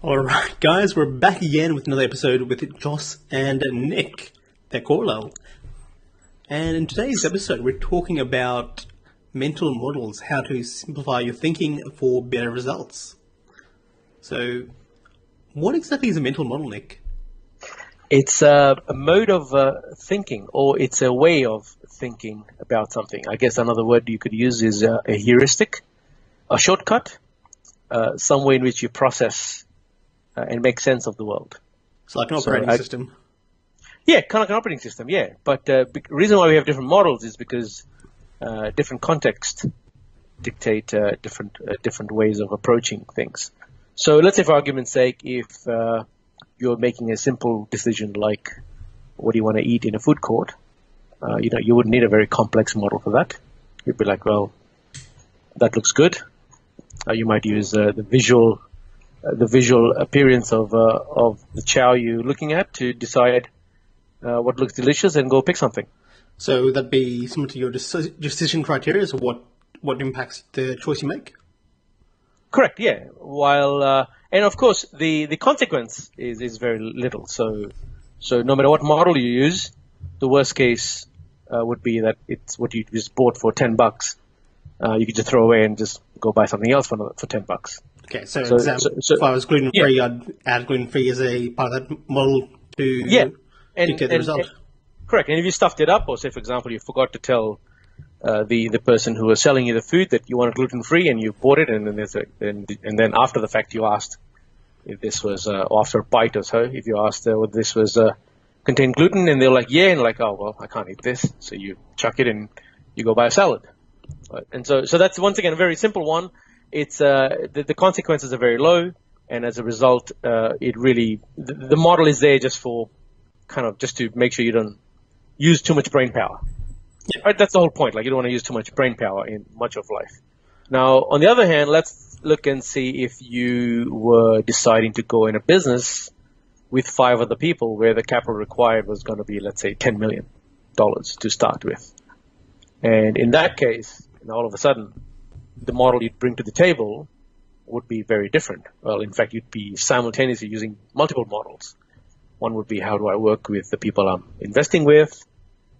All right, guys, we're back again with another episode with Joss and Nick Pecorlo. And in today's episode, we're talking about mental models, how to simplify your thinking for better results. So, what exactly is a mental model, Nick? It's a mode of thinking, or it's a way of thinking about something. I guess another word you could use is a heuristic, a shortcut, some way in which you process and make sense of the world. It's like an operating system. Yeah, kind of like an operating system, yeah. But the reason why we have different models is because different contexts dictate different ways of approaching things. So let's say, for argument's sake, if you're making a simple decision like what do you want to eat in a food court, you wouldn't need a very complex model for that. You'd be like, well, that looks good. You might use the visual appearance of the chow you're looking at to decide what looks delicious and go pick something. So that'd be similar to your decision criteria, so what impacts the choice you make? Correct, yeah. While and of course the consequence is very little. So no matter what model you use, the worst case would be that it's what you just bought for $10. You could just throw away and just go buy something else for $10. Okay, so if I was gluten-free, I'd add gluten-free as a part of that model to dictate the result. Correct. And if you stuffed it up, or say, for example, you forgot to tell the person who was selling you the food that you wanted gluten-free and you bought it, and then after the fact you asked if this was, after a bite or so, if you asked whether this was contained gluten, and they're like, yeah, and like, oh, well, I can't eat this. So you chuck it and you go buy a salad. Right? And so that's, once again, a very simple one. It's the consequences are very low, and as a result, it really the model is there just for just to make sure you don't use too much brain power. Yeah. Right? That's the whole point. Like, you don't want to use too much brain power in much of life. Now, on the other hand, let's look and see if you were deciding to go in a business with 5 other people where the capital required was going to be, let's say, $10 million to start with. And in that case, all of a sudden, the model you'd bring to the table would be very different. Well, in fact, you'd be simultaneously using multiple models. One would be, how do I work with the people I'm investing with?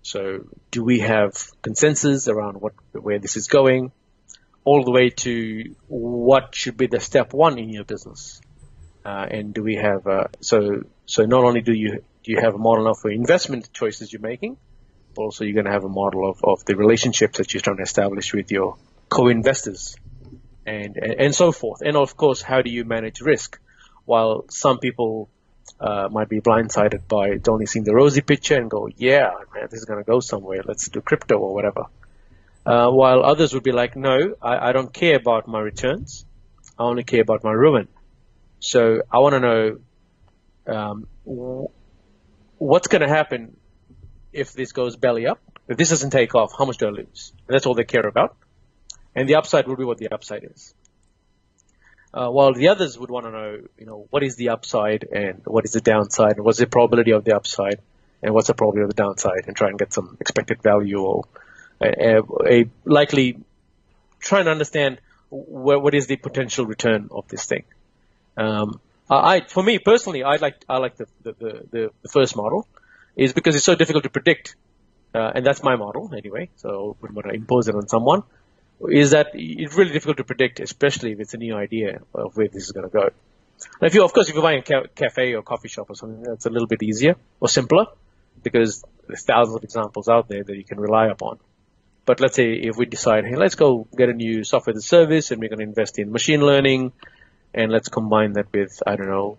So do we have consensus around where this is going? All the way to what should be the step one in your business. And do we have, so not only do you have a model now for investment choices you're making, but also you're going to have a model of the relationships that you're trying to establish with your co-investors and so forth. And of course, how do you manage risk? While some people might be blindsided by only seeing the rosy picture and go, yeah, man, this is going to go somewhere. Let's do crypto or whatever. While others would be like, no, I don't care about my returns. I only care about my ruin. So I want to know what's going to happen if this goes belly up. If this doesn't take off, how much do I lose? And that's all they care about. And the upside will be what the upside is. While the others would want to know, what is the upside and what is the downside, and what's the probability of the upside and what's the probability of the downside, and try and get some expected value or a likely trying to understand what is the potential return of this thing. For me personally, I like the first model, is because it's so difficult to predict, and that's my model anyway. So I wouldn't want to impose it on someone. Is that it's really difficult to predict, especially if it's a new idea of where this is going to go. Now, if you're buying a cafe or coffee shop or something, that's a little bit easier or simpler because there's thousands of examples out there that you can rely upon. But let's say if we decide, hey, let's go get a new software as a service and we're going to invest in machine learning and let's combine that with, I don't know,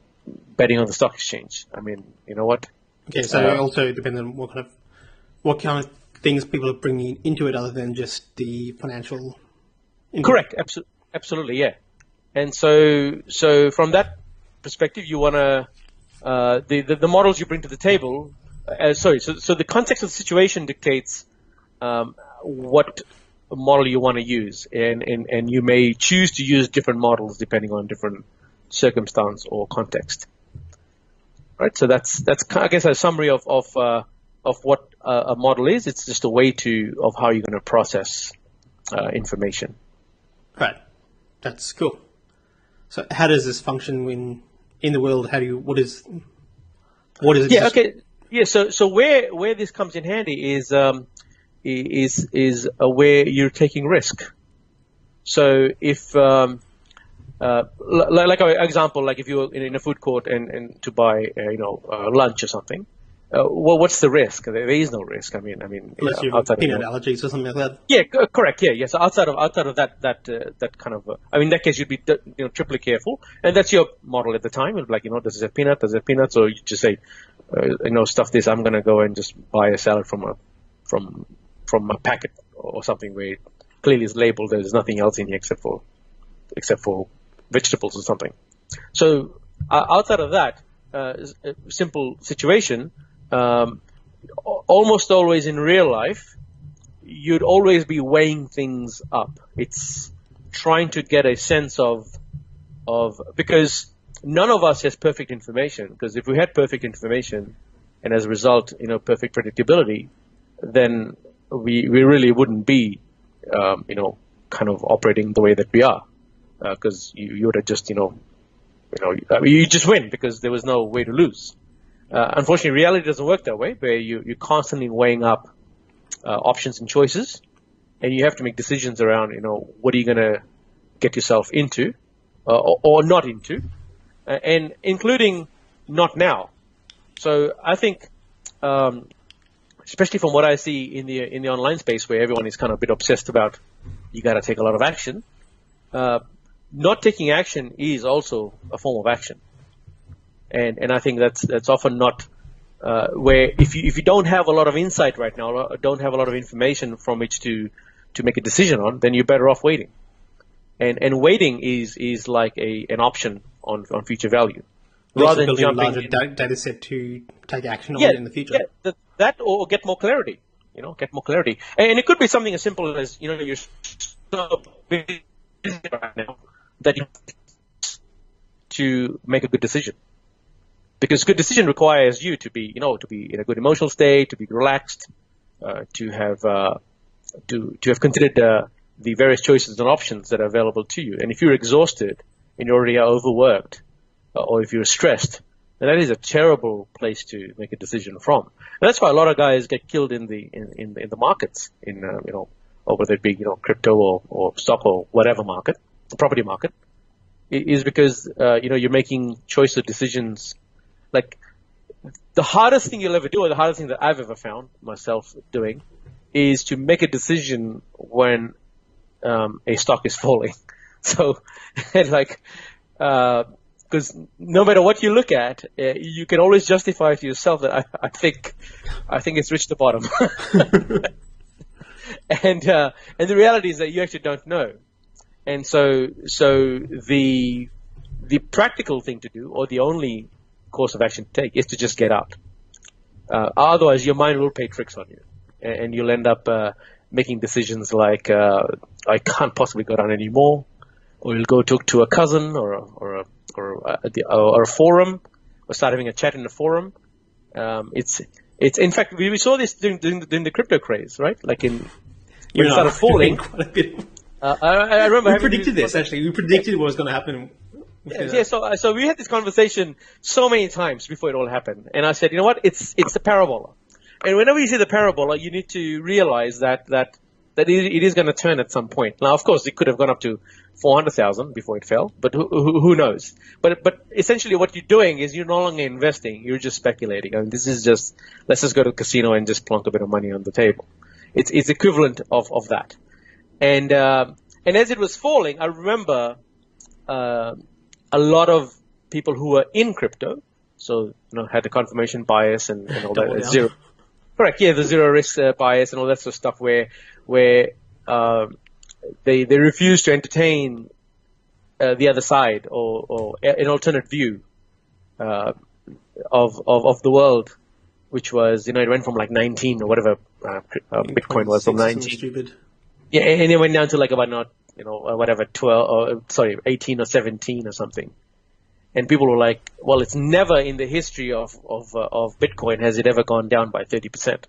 betting on the stock exchange. I mean, you know what? Okay, so it also depends on what kind of things people are bringing into it other than just the financial. Correct. Absolutely. Yeah. And so from that perspective, you want to, the models you bring to the table, so the context of the situation dictates, what model you want to use. And you may choose to use different models depending on different circumstance or context. Right. So that's, I guess, a summary of what a model is. It's just a way of how you're going to process information. Right. That's cool. So how does this function in the world, what is it? Yeah. Okay. Yeah. So where this comes in handy is where you're taking risk. So if like an example, like if you're in a food court and to buy lunch or something, well, what's the risk? There is no risk. I mean, Unless you have peanut allergies or something like that. Yeah, correct. Yeah. So outside of that kind of, in that case, you'd be triply careful, and that's your model at the time. It'll be like, does it have peanut? Does it have peanuts? Or you just say, stuff this. I'm gonna go and just buy a salad from a packet or something where it clearly is labeled. There's nothing else in here except for vegetables or something. So outside of that simple situation. Almost always in real life, you'd always be weighing things up. It's trying to get a sense of because none of us has perfect information. Because if we had perfect information, and as a result, perfect predictability, then we really wouldn't be, kind of operating the way that we are. Because you would have just, you just win because there was no way to lose. Unfortunately, reality doesn't work that way, where you're constantly weighing up options and choices, and you have to make decisions around, what are you going to get yourself into or not into, and including not now. So I think, especially from what I see in the online space, where everyone is kind of a bit obsessed about you got to take a lot of action, not taking action is also a form of action. And I think that's often not where if you don't have a lot of insight right now, or don't have a lot of information from which to make a decision on, then you're better off waiting. And waiting is like an option on future value, rather than building a larger data set to take action on it in the future. Yeah, that or get more clarity. Get more clarity, and it could be something as simple as you're so busy right now that you have to make a good decision. Because good decision requires you to be, to be in a good emotional state, to be relaxed, to have considered the various choices and options that are available to you. And if you're exhausted and you already are overworked, or if you're stressed, then that is a terrible place to make a decision from. And that's why a lot of guys get killed in the markets, or whether it be crypto or stock or whatever market, the property market, is because you're making choice of decisions. Like the hardest thing you'll ever do, or the hardest thing that I've ever found myself doing, is to make a decision when a stock is falling. So, because no matter what you look at, you can always justify to yourself that I think it's reached the bottom. And the reality is that you actually don't know. And so the practical thing to do, or the only course of action to take, is to just get out. Otherwise, your mind will play tricks on you, and you'll end up making decisions like, I can't possibly go down anymore, or you'll go talk to a cousin or a forum, or start having a chat in a forum. It's in fact, we saw this during the crypto craze, right? Like when it started falling. I remember we predicted this. Actually, we predicted what was going to happen. Yeah, so we had this conversation so many times before it all happened, and I said, you know what, it's a parabola, and whenever you see the parabola, you need to realize that it is going to turn at some point. Now, of course, it could have gone up to 400,000 before it fell, but who knows? But essentially, what you're doing is you're no longer investing; you're just speculating. I mean, this is just, let's just go to the casino and just plunk a bit of money on the table. It's equivalent of that, and as it was falling, I remember. A lot of people who were in crypto, so had the confirmation bias and all that zero, correct? Yeah, the zero risk bias and all that sort of stuff, where they refuse to entertain the other side or an alternate view of the world, which was it went from like 19 or whatever Bitcoin was from 19. Yeah, and it went down to like about not. Whatever, 18 or 17 or something. And people were like, well, it's never in the history of Bitcoin has it ever gone down by 30%.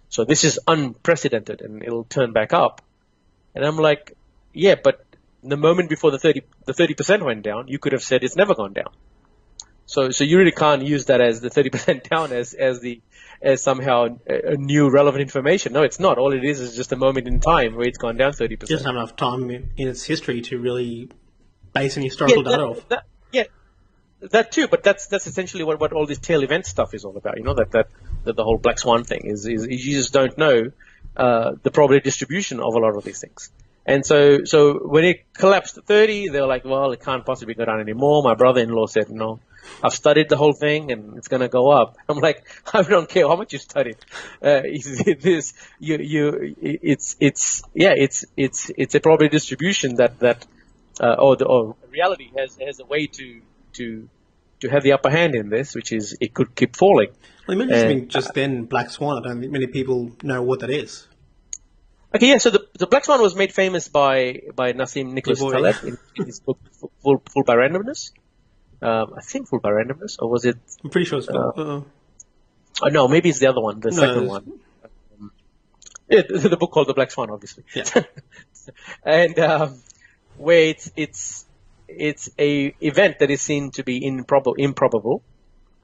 So this is unprecedented and it'll turn back up. And I'm like, yeah, but the moment before the 30% went down, you could have said it's never gone down. So you really can't use that as the 30% down as somehow a new relevant information. No, it's not. All it is just a moment in time where it's gone down 30%. Just not enough time in its history to really base any historical data off. That too, but that's essentially what all this tail event stuff is all about. You know, that the whole black swan thing is you just don't know the probability distribution of a lot of these things. And so when it collapsed to 30, they were like, well, it can't possibly go down anymore. My brother-in-law said, no, I've studied the whole thing and it's going to go up. I'm like, I don't care how much you studied. It's a probability distribution or reality has a way to have the upper hand in this, which is it could keep falling. Well, you mentioned just then Black Swan. I don't think many people know what that is. Okay, yeah. So the Black Swan was made famous by Nassim Nicholas Taleb in his book Fool by Randomness. I think Fool by Randomness, or was it? I'm pretty sure it's. No, maybe it's the other one, the second one. The book called The Black Swan, obviously. Yeah. And where it's a event that is seen to be improbable,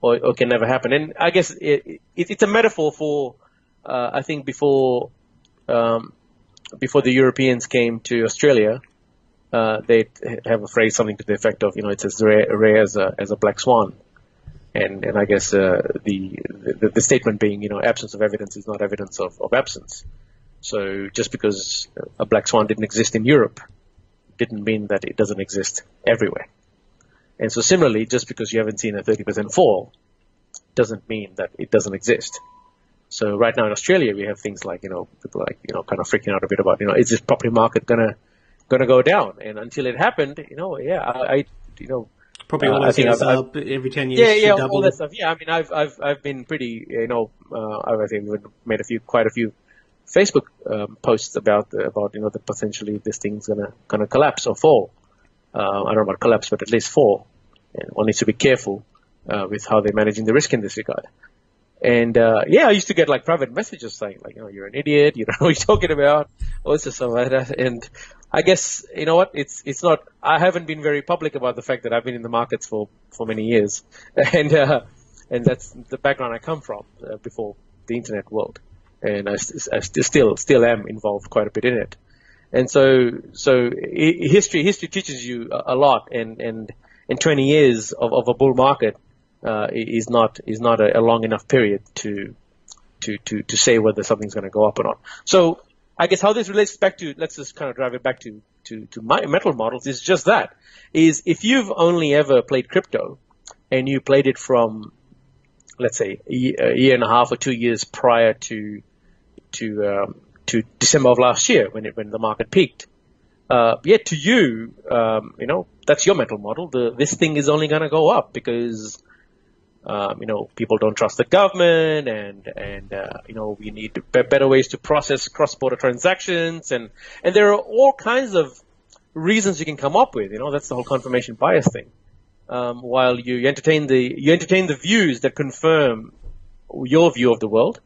or can never happen. And I guess it's a metaphor for I think before the Europeans came to Australia, they have a phrase something to the effect of, it's as rare as a black swan, and I guess the statement being, absence of evidence is not evidence of absence. So just because a black swan didn't exist in Europe didn't mean that it doesn't exist everywhere. And so similarly, just because you haven't seen a 30% fall doesn't mean that it doesn't exist. So right now in Australia, we have things like, people like, kind of freaking out a bit about, is this property market gonna go down? And until it happened, probably always goes up every 10 years. Yeah, all that stuff. Yeah, I mean, I've been pretty, I think we've made quite a few Facebook posts about that potentially this thing's gonna collapse or fall. I don't know about collapse, but at least fall. And one needs to be careful with how they're managing the risk in this regard. And I used to get like private messages saying like, you're an idiot, you don't know what you're talking about, all this stuff like that. And I guess it's not. I haven't been very public about the fact that I've been in the markets for many years, and that's the background I come from before the internet world, and I still am involved quite a bit in it. And so history teaches you a lot, and 20 years of a bull market is not a long enough period to say whether something's going to go up or not. So I guess how this relates back to, let's just kind of drive it back to my metal models, is just that, is if you've only ever played crypto and you played it from, let's say, a year and a half or 2 years prior to December of last year when the market peaked, to you, that's your mental model. This thing is only going to go up because people don't trust the government, and we need better ways to process cross-border transactions, and there are all kinds of reasons you can come up with. That's the whole confirmation bias thing. While you entertain the views that confirm your view of the world,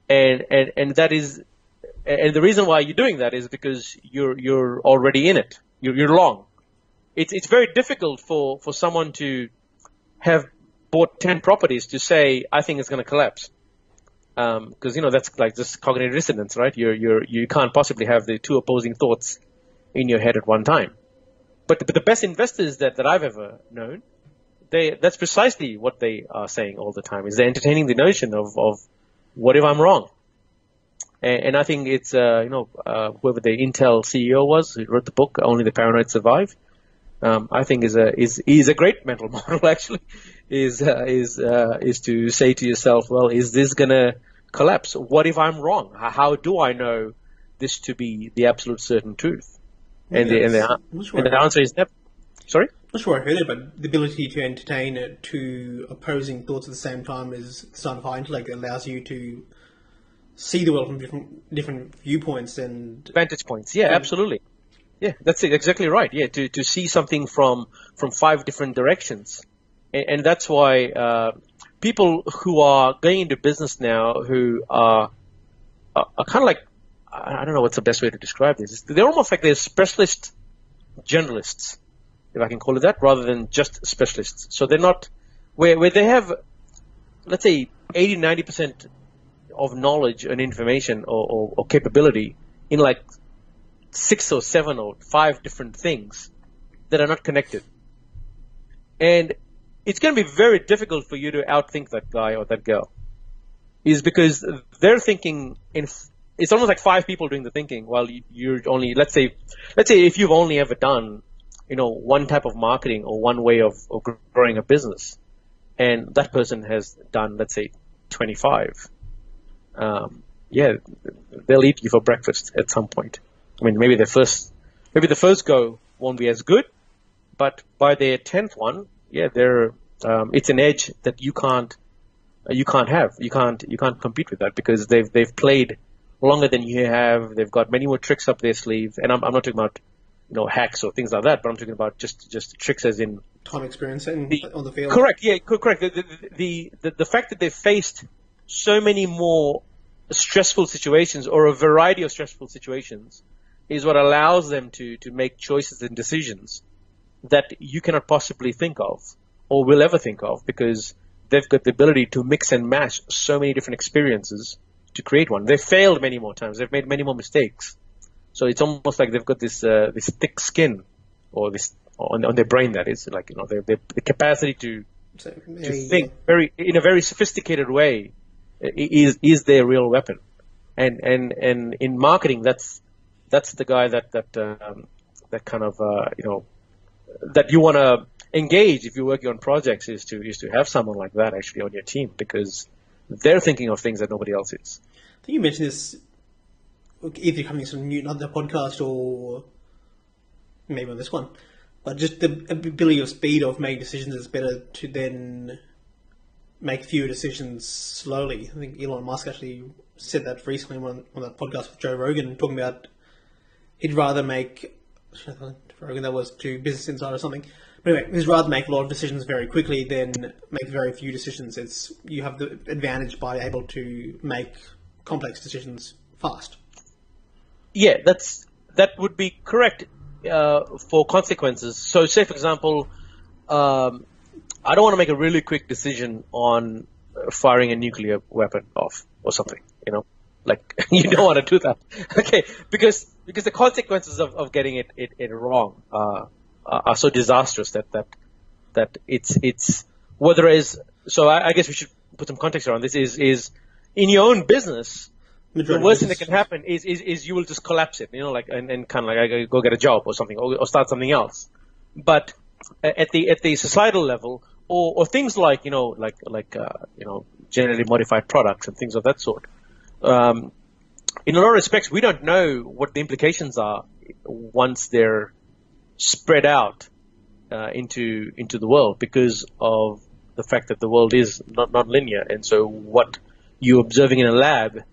and that is, and the reason why you're doing that is because you're already in it. You're long. It's very difficult for someone to have bought 10 properties to say, I think it's going to collapse. Because, that's like just cognitive dissonance, right? You can't possibly have the two opposing thoughts in your head at one time. But the best investors that I've ever known, that's precisely what they are saying all the time, is they're entertaining the notion of what if I'm wrong? And I think it's, whoever the Intel CEO was who wrote the book, Only the Paranoid Survive, I think is a great mental model actually, is to say to yourself, well, is this gonna collapse? What if I'm wrong? How do I know this to be the absolute certain truth? And the answer is never. Sorry? I'm not sure I heard it, but the ability to entertain two opposing thoughts at the same time is the sign of high intellect. It allows you to see the world from different viewpoints and vantage points. Yeah, absolutely. Yeah, that's exactly right. Yeah, to see something from 5 different directions, and that's why people who are going into business now, who are kind of like, I don't know what's the best way to describe this. They're almost like they're specialist generalists, if I can call it that, rather than just specialists. So they're not where they have, let's say, 80-90% of knowledge and information or capability in like 6 or 7 or 5 different things that are not connected. And it's going to be very difficult for you to outthink that guy or that girl, is because they're thinking it's almost like 5 people doing the thinking, while you're only, let's say if you've only ever done, one type of marketing or one way of growing a business, and that person has done, let's say, 25. They'll eat you for breakfast at some point. I mean, maybe the first go won't be as good, but by their 10th one, it's an edge that you can't have. You can't compete with that, because they've played longer than you have. They've got many more tricks up their sleeve, and I'm not talking about hacks or things like that, but I'm talking about just tricks as in time experience on the field. Correct. Yeah, correct. The fact that they've faced so many more stressful situations, or a variety of stressful situations, is what allows them to make choices and decisions that you cannot possibly think of or will ever think of, because they've got the ability to mix and match so many different experiences to create one. They've failed many more times. They've made many more mistakes. So it's almost like they've got this thick skin, or this on their brain, that is, like, the capacity to think in a very sophisticated way is their real weapon. And in marketing, that's the guy that kind of that you want to engage if you're working on projects, is to have someone like that actually on your team, because they're thinking of things that nobody else is. I think you mentioned this either coming from another podcast or maybe on this one, but just the ability of speed of making decisions is better to then make fewer decisions slowly. I think Elon Musk actually said that recently on that podcast with Joe Rogan, talking about he'd rather make, Rogan, that was to Business Insider or something. But anyway, he'd rather make a lot of decisions very quickly than make very few decisions. You have the advantage by able to make complex decisions fast. Yeah, that would be correct for consequences. So, say for example, I don't want to make a really quick decision on firing a nuclear weapon off or something. Like, you don't want to do that, okay? Because the consequences of getting it wrong are so disastrous that it's whether is. So I guess we should put some context around this. Is in your own business, the worst thing that can happen is you will just collapse it, and kind of like, I go get a job or something, or start something else. But at the societal level, or things like genetically modified products and things of that sort, in a lot of respects, we don't know what the implications are once they're spread out into the world, because of the fact that the world is not linear, and so what you're observing in a lab,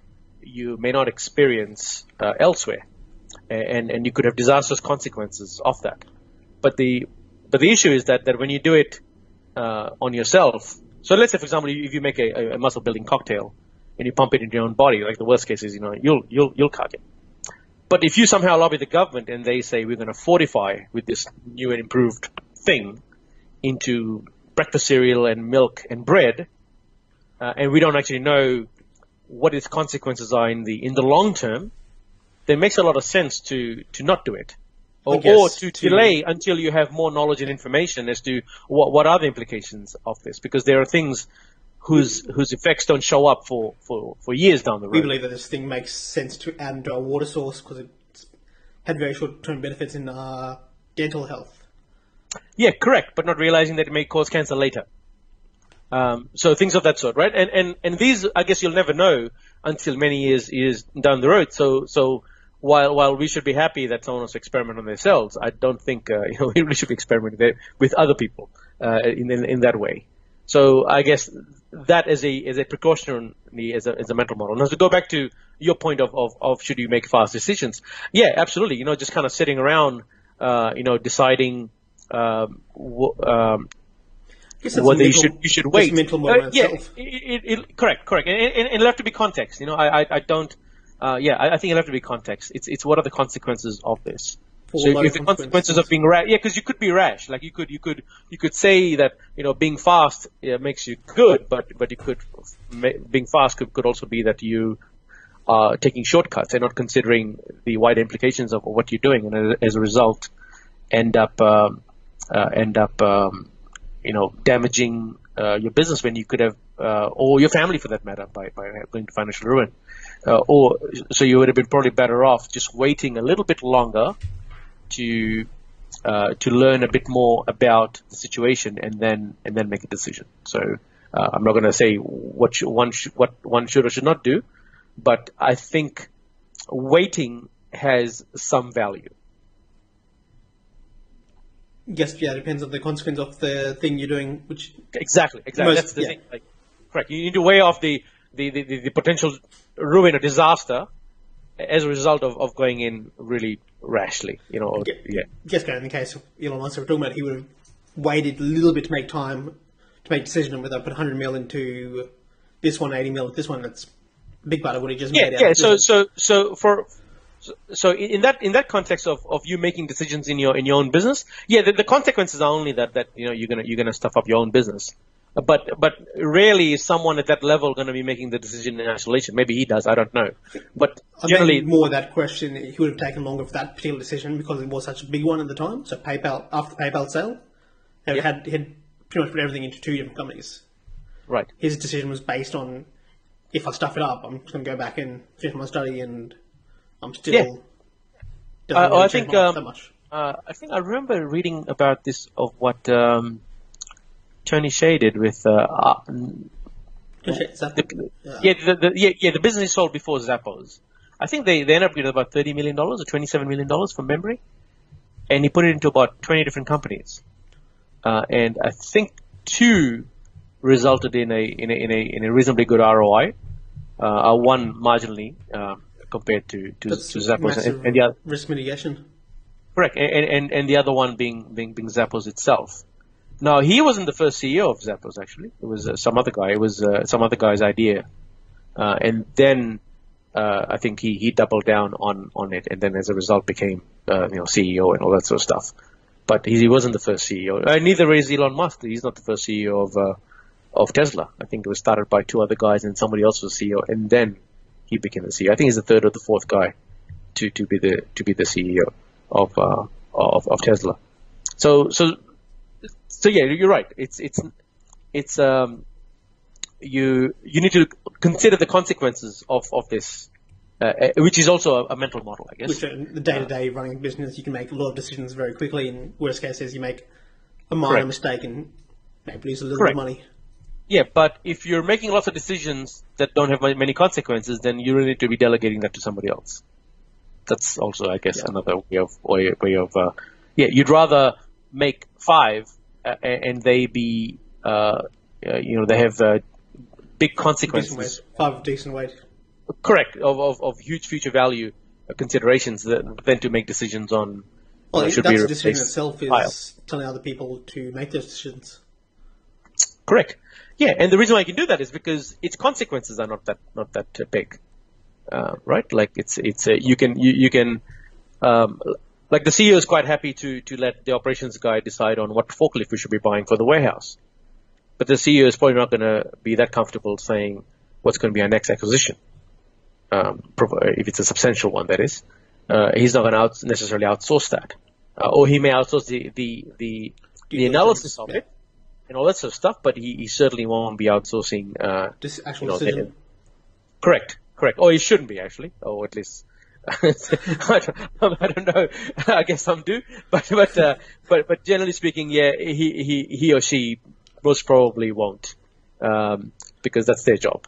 you may not experience elsewhere, and you could have disastrous consequences of that. But the issue is that when you do it on yourself, so let's say, for example, if you make a muscle building cocktail and you pump it into your own body, like, the worst case is you'll cut it. But if you somehow lobby the government and they say, we're going to fortify with this new and improved thing into breakfast cereal and milk and bread, and we don't actually know what its consequences are in the long term, then it makes a lot of sense to not do it, or to delay until you have more knowledge and information as to what are the implications of this, because there are things whose effects don't show up for years down the road. We believe that this thing makes sense to add into our water source because it's had very short-term benefits in dental health. Yeah, correct, but not realizing that it may cause cancer later. So things of that sort, right? And these, I guess, you'll never know until many years down the road. So while we should be happy that someone wants to experiment on themselves, I don't think we really should be experimenting with other people in that way. So I guess that is a precautionary as a mental model. Now, to go back to your point of should you make fast decisions? Yeah, absolutely. Just kind of sitting around, deciding whether you should wait. Mental model itself. Correct, and it'll have to be context. I think it'll have to be context. It's what are the consequences of this? for So low if the consequences of being rash, yeah, because you could be rash. Like you could say that being fast makes you good, but you could being fast could also be that you are taking shortcuts and not considering the wider implications of what you're doing, and as a result, end up damaging your business when you could have, or your family for that matter, by going to financial ruin. Or so you would have been probably better off just waiting a little bit longer to learn a bit more about the situation and then make a decision. So I'm not going to say what one should or should not do, but I think waiting has some value. Yes, yeah, it depends on the consequence of the thing you're doing. Which exactly. That's the thing. Like, correct. You need to weigh off the potential ruin or disaster as a result of going in really rashly, Yes, in the case of Elon Musk, we're talking about he would have waited a little bit to make time to make a decision on whether I put 100 mil into this one, 80 mil, this one. That's a big part of what he just made out. So in that context of you making decisions in your own business, the consequences are only that you're gonna stuff up your own business. But rarely is someone at that level going to be making the decision in isolation. Maybe he does, I don't know. But generally, more that question, he would have taken longer for that particular decision because it was such a big one at the time. So PayPal, after the PayPal sale, he had pretty much put everything into two different companies. Right. His decision was based on, if I stuff it up, I'm just going to go back and finish my study, and I'm still. I think that much. I think I remember reading about this of what Tony Hsieh did with the business he sold before Zappos. I think they ended up getting about $30 million or $27 million from memory, and he put it into about 20 different companies, and I think 2 resulted in a reasonably good ROI, one marginally compared to Zappos, and the other risk mitigation. Correct, and the other one being Zappos itself. Now, he wasn't the first CEO of Zappos, actually. It was some other guy. It was some other guy's idea. And then I think he doubled down on it, and then as a result became CEO and all that sort of stuff. But he wasn't the first CEO. Neither is Elon Musk. He's not the first CEO of Tesla. I think it was started by 2 other guys, and somebody else was CEO, and then he became the CEO. I think he's the 3rd or the 4th guy to be the CEO of Tesla. So yeah, you're right. You need to consider the consequences of this, which is also a mental model, I guess. Which the day-to-day running a business, you can make a lot of decisions very quickly, and worst case is you make a minor mistake and maybe lose a little bit of money. Yeah, but if you're making lots of decisions that don't have many consequences, then you really need to be delegating that to somebody else. That's also, I guess, another way of you'd rather make 5 and they be they have big consequences. 5 decent weight. Correct, of huge future value considerations than to make decisions on. Well, that's the decision itself is telling other people to make those decisions. Correct. Yeah, and the reason why you can do that is because its consequences are not that big, right? Like you can like the CEO is quite happy to let the operations guy decide on what forklift we should be buying for the warehouse, but the CEO is probably not going to be that comfortable saying what's going to be our next acquisition, if it's a substantial one, that is. He's not going to necessarily outsource that, or he may outsource the analysis of it and all that sort of stuff, but he certainly won't be outsourcing this actual decision. Correct. Or he shouldn't be, actually, or at least I don't know. I guess some do, but generally speaking, yeah, he or she most probably won't, because that's their job.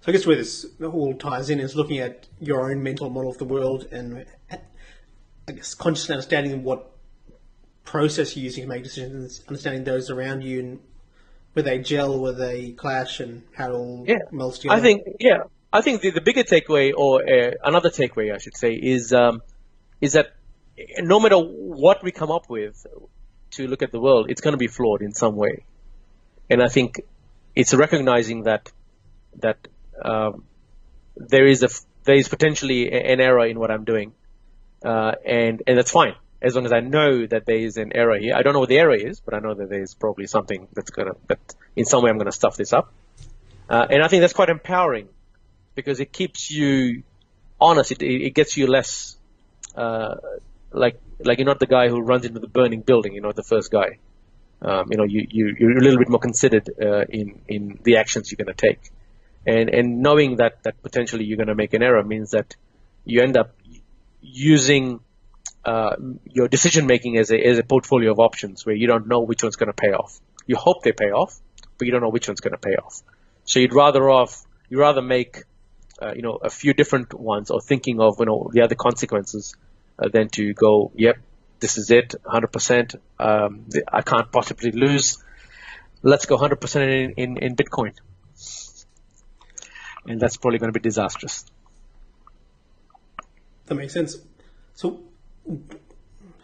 So I guess where this all ties in is looking at your own mental model of the world, and I guess consciously understanding what process you're using to make decisions, understanding those around you, and where they gel, where they clash, and how it all melts together. I think the bigger takeaway, or another takeaway, I should say, is that no matter what we come up with to look at the world, it's going to be flawed in some way. And I think it's recognizing that there is potentially an error in what I'm doing, and that's fine. as long as I know that there is an error here. I don't know what the error is, but I know that there's probably something that in some way I'm going to stuff this up. And I think that's quite empowering because it keeps you honest. It gets you less like you're not the guy who runs into the burning building. You're not the first guy. You're a little bit more considered in the actions you're going to take. And knowing that potentially you're going to make an error means that you end up using your decision making as a portfolio of options where you don't know which one's going to pay off. You hope they pay off, but you don't know which one's going to pay off. So you'd rather make a few different ones, or thinking of the other consequences, than to go, yep, this is it, 100%. I can't possibly lose. Let's go 100% in Bitcoin, and that's probably going to be disastrous. That makes sense. So,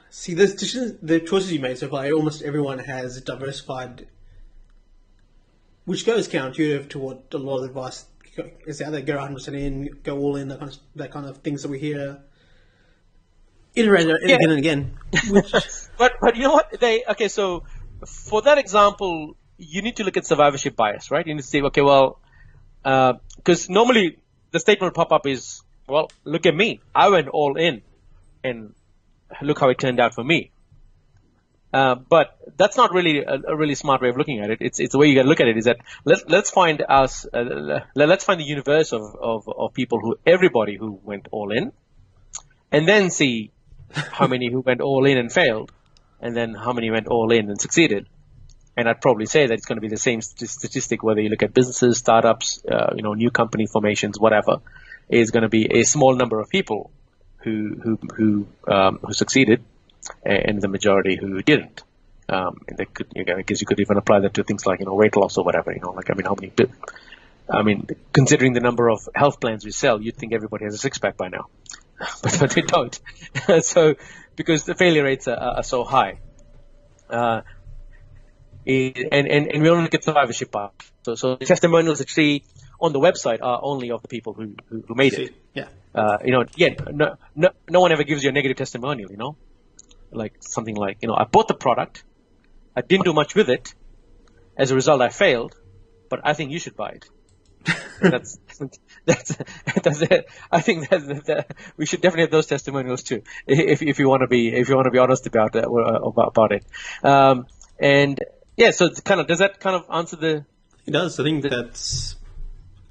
see, the choices you made so far, almost everyone has diversified, which goes counterintuitive to what a lot of advice is out there. Go 100% in, go all in, that kind of things that we hear iterate again and again. But you know what? So for that example, you need to look at survivorship bias, right? You need to say, okay, well, because normally the statement will pop up is, well, look at me. I went all in, and look how it turned out for me. But that's not really a really smart way of looking at it. It's the way you got to look at it is that let's find the universe of people everybody who went all in, and then see how many who went all in and failed, and then how many went all in and succeeded. And I'd probably say that it's going to be the same statistic whether you look at businesses, startups, new company formations, whatever. Is going to be a small number of people who succeeded, and the majority who didn't. And they could, I guess you could even apply that to things like weight loss or whatever. Considering the number of health plans we sell, you'd think everybody has a six-pack by now, but they don't. So because the failure rates are so high, and we only look at survivorship part. So the testimonials that you see on the website are only of the people who made it. Yeah. No one ever gives you a negative testimonial. Like something like, I bought the product, I didn't do much with it. As a result, I failed, but I think you should buy it. that's it. I think that we should definitely have those testimonials too, if you want to be honest about it. So does that kind of answer the? It does. I think that's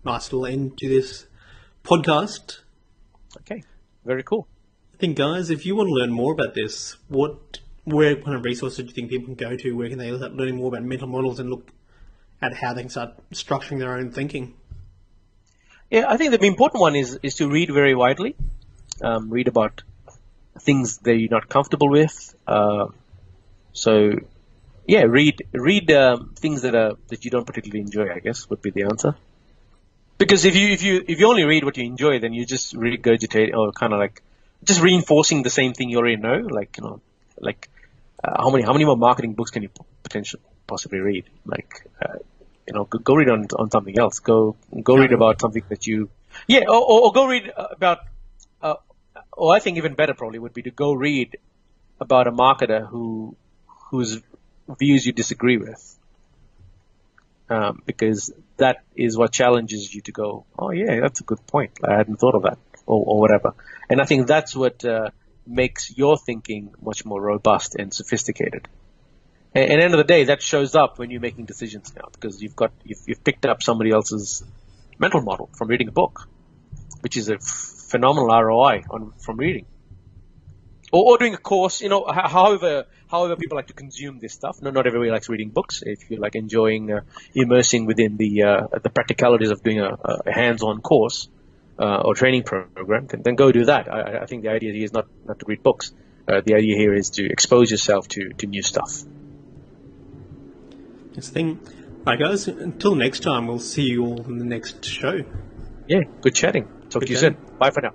nice little end to this podcast. Okay, very cool. I think, guys, if you want to learn more about this, where kind of resources do you think people can go to? Where can they start learning more about mental models and look at how they can start structuring their own thinking? Yeah, I think the important one is to read very widely. Read about things that you're not comfortable with. Read things that you don't particularly enjoy, I guess, would be the answer. Because if you only read what you enjoy, then you just regurgitate or kind of like just reinforcing the same thing you already know. How many more marketing books can you possibly read? Go read on something else. Go read about something that you or go read about. Or I think even better probably would be to go read about a marketer whose views you disagree with. Because that is what challenges you to go, oh yeah, that's a good point. I hadn't thought of that, or whatever. And I think that's what makes your thinking much more robust and sophisticated. And at the end of the day, that shows up when you're making decisions now, because you've picked up somebody else's mental model from reading a book, which is a phenomenal ROI from reading. Or doing a course, however people like to consume this stuff. Not everybody likes reading books. If you like enjoying immersing within the practicalities of doing a hands-on course or training program, then go do that. I think the idea here is not to read books. The idea here is to expose yourself to new stuff. That's the thing. All right, guys, until next time, we'll see you all in the next show. Yeah, good chatting. Talk to you soon. Bye for now.